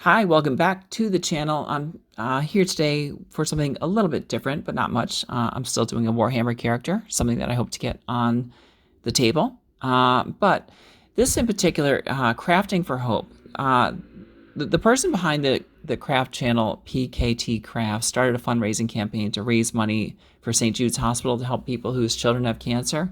Hi, welcome back to the channel. I'm here today for something a little bit different, but not much. I'm still doing a Warhammer character, something that I hope to get on the table. But this in particular, Crafting for Hope. The person behind the craft channel, PKT Craft, started a fundraising campaign to raise money for St. Jude's Hospital to help people whose children have cancer.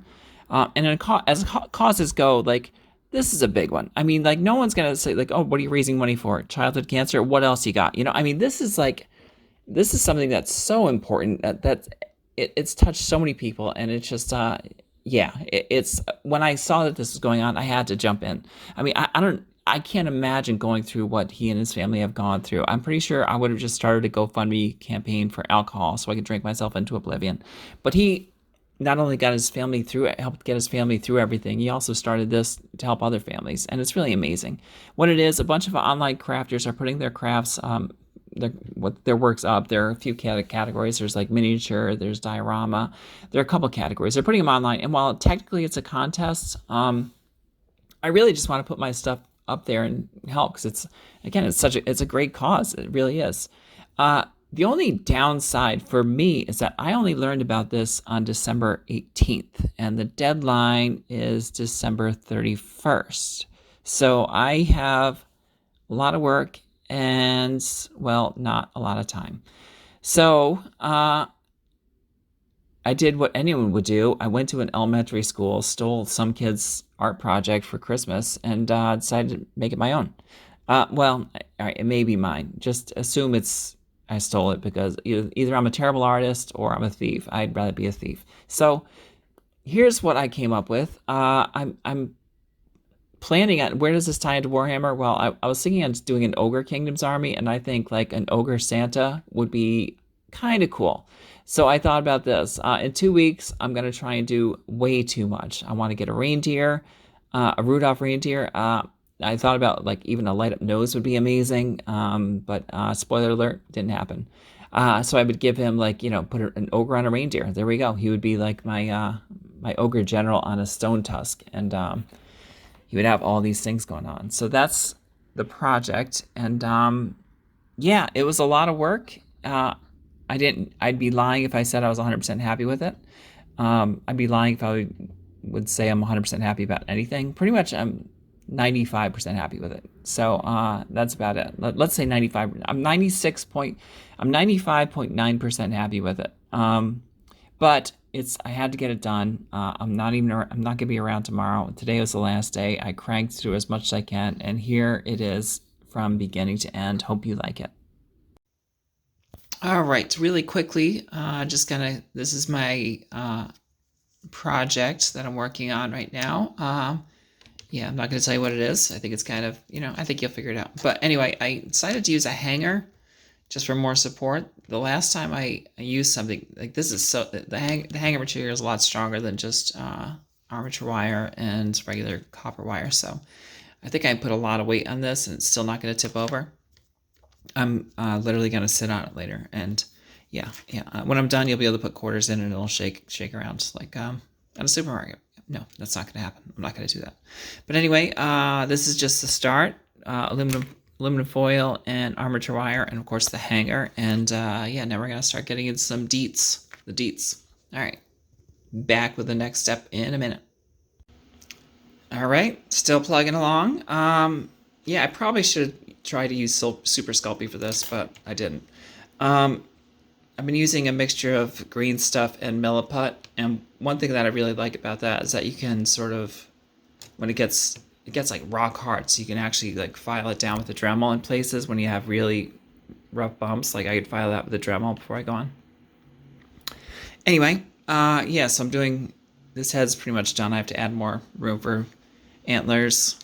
As causes go, like, this is a big one. I mean, like, no one's gonna say, like, oh, what are you raising money for? Childhood cancer? What else you got? I mean, this is something that's so important it's touched so many people, and it's just, yeah, it's when I saw that this was going on, I had to jump in. I mean, I can't imagine going through what he and his family have gone through. I'm pretty sure I would have just started a GoFundMe campaign for alcohol so I could drink myself into oblivion. But he not only got his family through it, helped get his family through everything, he also started this to help other families. And it's really amazing. What it is, a bunch of online crafters are putting their crafts, their works up. There are a few categories. There's like miniature, there's diorama. There are a couple categories. They're putting them online. And while technically it's a contest, I really just want to put my stuff up there and help because it's a great cause. It really is. The only downside for me is that I only learned about this on December 18th, and the deadline is December 31st. So I have a lot of work and, well, not a lot of time. So I did what anyone would do. I went to an elementary school, stole some kid's art project for Christmas, and decided to make it my own. Well, all right, it may be mine. Just assume I stole it because either I'm a terrible artist or I'm a thief. I'd rather be a thief. So here's what I came up with. I'm planning on where does this tie into Warhammer? Well, I was thinking on doing an Ogre Kingdoms army, and I think like an Ogre Santa would be kind of cool. So I thought about this. In 2 weeks, I'm gonna try and do way too much. I want to get a reindeer, a Rudolph reindeer. I thought about like even a light up nose would be amazing, but spoiler alert, didn't happen. So I would give him like put an ogre on a reindeer. There we go. He would be like my ogre general on a stone tusk, and he would have all these things going on. So that's the project, and yeah, it was a lot of work. I'd be lying if I said I was 100% happy with it. I'd be lying if I would say I'm 100% happy about anything. Pretty much, I'm 95% happy with it. So that's about it. Let's say 95. I'm 95.9% happy with it. But I had to get it done. I'm not gonna be around tomorrow. Today was the last day. I cranked through as much as I can, and here it is from beginning to end. Hope you like it. All right, really quickly, this is my project that I'm working on right now. Yeah, I'm not going to tell you what it is. I think it's kind of, I think you'll figure it out. But anyway, I decided to use a hanger just for more support. The last time I used something like this is the hanger material is a lot stronger than just armature wire and regular copper wire. So I think I put a lot of weight on this, and it's still not going to tip over. I'm literally going to sit on it later, and yeah. When I'm done, you'll be able to put quarters in, and it'll shake around like at a supermarket. No, that's not going to happen. I'm not going to do that. But anyway, this is just the start. Aluminum foil and armature wire, and of course the hanger. And yeah, now we're going to start getting into some deets. The deets. All right. Back with the next step in a minute. All right. Still plugging along. Yeah, I probably should try to use Super Sculpey for this, but I didn't. I've been using a mixture of green stuff and Milliput, and one thing that I really like about that is that you can sort of, when it gets like rock hard, so you can actually like file it down with the Dremel in places when you have really rough bumps. Like I could file that with the Dremel before I go on. Anyway, yeah, so I'm doing, this head's pretty much done. I have to add more room for antlers.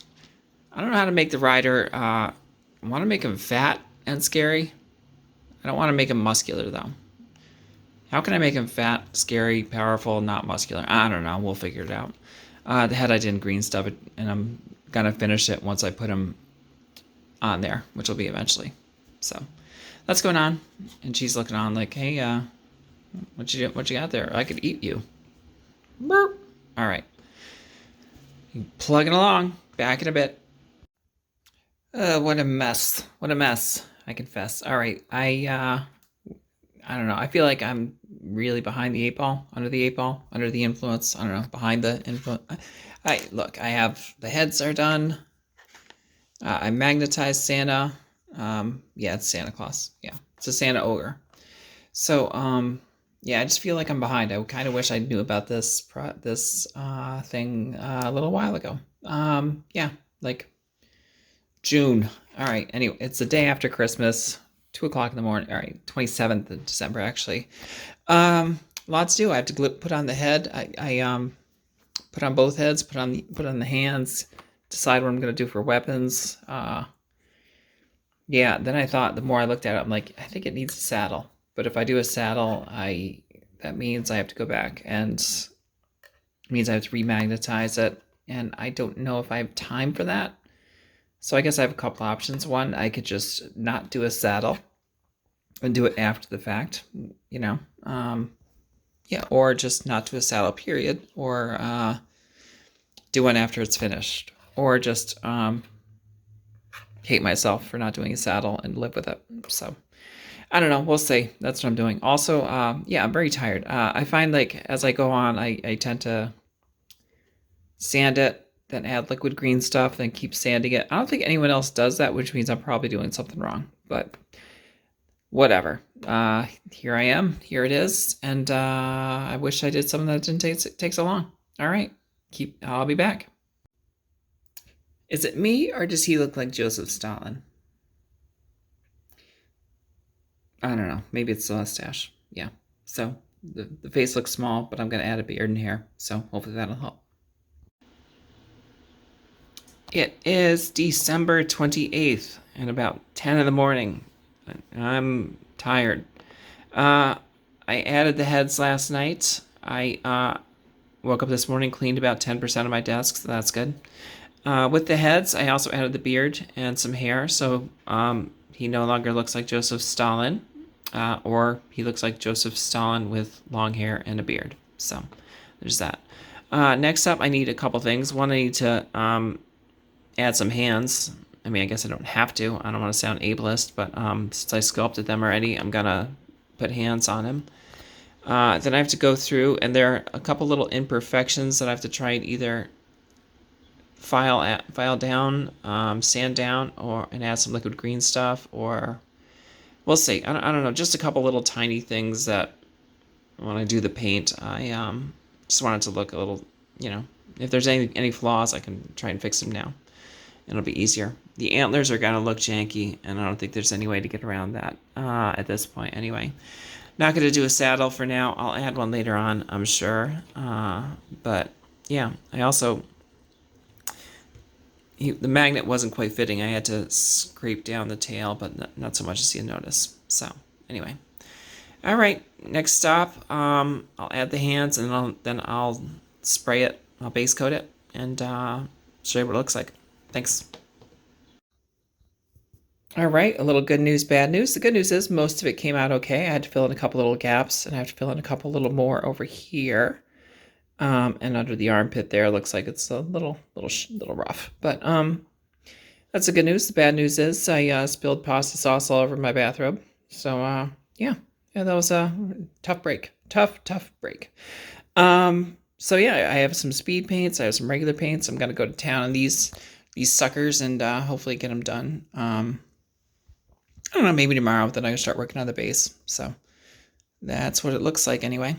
I don't know how to make the rider. I want to make him fat and scary. I don't want to make him muscular though. How can I make him fat, scary, powerful, not muscular? I don't know. We'll figure it out. The head I did in green stuff, and I'm gonna finish it once I put him on there, which will be eventually. So that's going on, and she's looking on like, "Hey, what you got there? I could eat you." Burp. All right, plugging along. Back in a bit. What a mess. What a mess. I confess. All right. I don't know. I feel like I'm really behind the eight ball, under the eight ball, under the influence. I don't know, behind the influence. Look, I have the heads are done. I magnetized Santa. Yeah, it's Santa Claus. Yeah, it's a Santa ogre. So, yeah, I just feel like I'm behind. I kind of wish I knew about this thing a little while ago. Yeah, like June. All right. Anyway, it's the day after Christmas, 2 o'clock in the morning. All right, 27th of December actually. Lots to do. I have to put on the head. I put on both heads. Put on the hands. Decide what I'm gonna do for weapons. Yeah. Then I thought the more I looked at it, I'm like, I think it needs a saddle. But if I do a saddle, that means I have to go back and it means I have to remagnetize it, and I don't know if I have time for that. So I guess I have a couple options. One, I could just not do a saddle and do it after the fact, you know. Yeah, or just not do a saddle, period, or do one after it's finished, or just hate myself for not doing a saddle and live with it. So I don't know. We'll see. That's what I'm doing. Also, yeah, I'm very tired. I find like as I go on, I tend to sand it, then add liquid green stuff, then keep sanding it. I don't think anyone else does that, which means I'm probably doing something wrong. But whatever. Here I am. Here it is. And I wish I did something that didn't take so long. All right. I'll be back. Is it me or does he look like Joseph Stalin? I don't know. Maybe it's the mustache. Yeah. So the face looks small, but I'm going to add a beard and hair. So hopefully that'll help. It is December 28th and about 10 in the morning. I'm tired. I added the heads last night. I woke up this morning, cleaned about 10% of my desk, so that's good. With the heads, I also added the beard and some hair, so he no longer looks like Joseph Stalin, or he looks like Joseph Stalin with long hair and a beard. So there's that. Next up, I need a couple things. One, I need to add some hands. I mean, I guess I don't have to. I don't want to sound ableist, but since I sculpted them already, I'm going to put hands on him. Then I have to go through, and there are a couple little imperfections that I have to try and either file down, sand down, and add some liquid green stuff, or we'll see. I don't know. Just a couple little tiny things that when I do the paint, I just want it to look a little, you know, if there's any flaws, I can try and fix them now. It'll be easier. The antlers are going to look janky, and I don't think there's any way to get around that at this point anyway. Not going to do a saddle for now. I'll add one later on, I'm sure. But, yeah, I also... the magnet wasn't quite fitting. I had to scrape down the tail, but not so much as you notice. So, anyway. All right, next stop. I'll add the hands, and then I'll spray it. I'll base coat it, and show you what it looks like. Thanks. All right, a little good news, bad news. The good news is most of it came out okay. I had to fill in a couple little gaps, and I have to fill in a couple little more over here. And under the armpit there, looks like it's a little rough. But that's the good news. The bad news is I spilled pasta sauce all over my bathrobe. So yeah, that was a tough break. Tough break. So yeah, I have some speed paints. I have some regular paints. I'm gonna go to town on these suckers and hopefully get them done. I don't know, maybe tomorrow. Then I can start working on the base. So that's what it looks like anyway.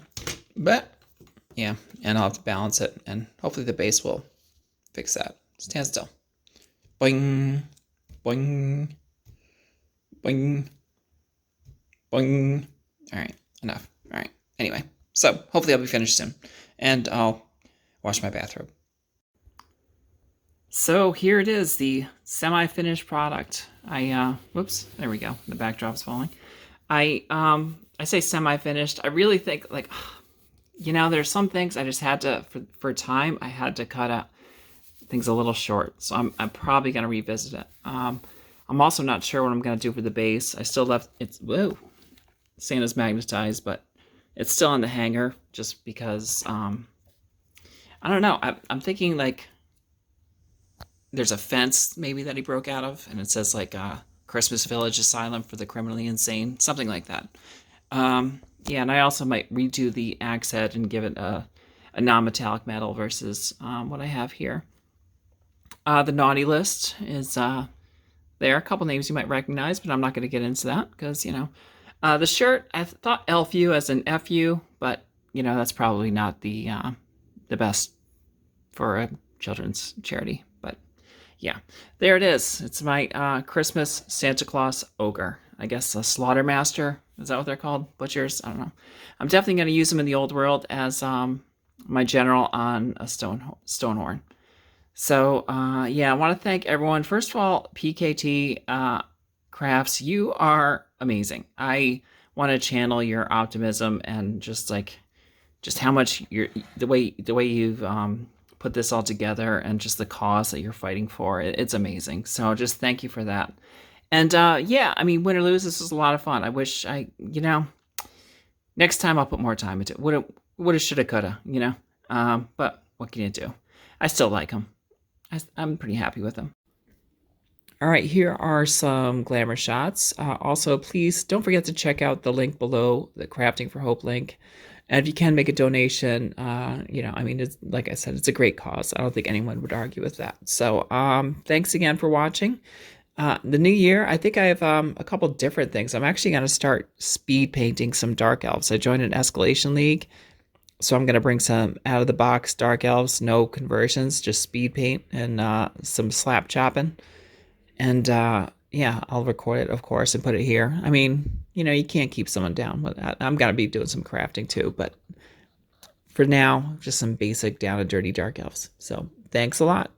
But yeah, and I'll have to balance it, and hopefully the base will fix that. Stand still. Boing, boing, boing, boing. All right, enough. All right. Anyway, so hopefully I'll be finished soon, and I'll wash my bathrobe. So here it is, the semi-finished product. Whoops, there we go. The backdrop's falling. I say semi-finished. I really think, like, you know, there's some things I just had to, for time, I had to cut out things a little short. So I'm probably going to revisit it. I'm also not sure what I'm going to do for the base. I still left, whoa, Santa's magnetized, but it's still on the hanger just because, I don't know. I'm thinking, like, there's a fence maybe that he broke out of, and it says like Christmas Village Asylum for the Criminally Insane, something like that. Yeah, and I also might redo the axe head and give it a non-metallic metal versus what I have here. The naughty list is there. A couple names you might recognize, but I'm not going to get into that because, the shirt, I thought LFU as an FU, but, that's probably not the best for a children's charity. But yeah, there it is. It's my Christmas Santa Claus ogre. I guess a slaughtermaster. Is that what they're called? Butchers? I don't know. I'm definitely going to use them in the old world as my general on a Stonehorn. So, yeah, I want to thank everyone. First of all, PKT Crafts, you are amazing. I want to channel your optimism and just how much the way you've put this all together and just the cause that you're fighting for. It's amazing. So just thank you for that. And yeah, I mean, win or lose, this was a lot of fun. I wish next time I'll put more time into it. Woulda, shoulda, coulda, but what can you do? I still like them. I'm pretty happy with them. All right, here are some glamour shots. Also, please don't forget to check out the link below, the Crafting for Hope link. And if you can make a donation, I mean, it's, like I said, it's a great cause. I don't think anyone would argue with that. So thanks again for watching. The new year, I think I have a couple different things. I'm actually going to start speed painting some Dark Elves. I joined an Escalation League. So I'm going to bring some out-of-the-box Dark Elves, no conversions, just speed paint and some slap chopping. And, yeah, I'll record it, of course, and put it here. I mean, you can't keep someone down with that. I'm going to be doing some crafting, too. But for now, just some basic down-and-dirty Dark Elves. So thanks a lot.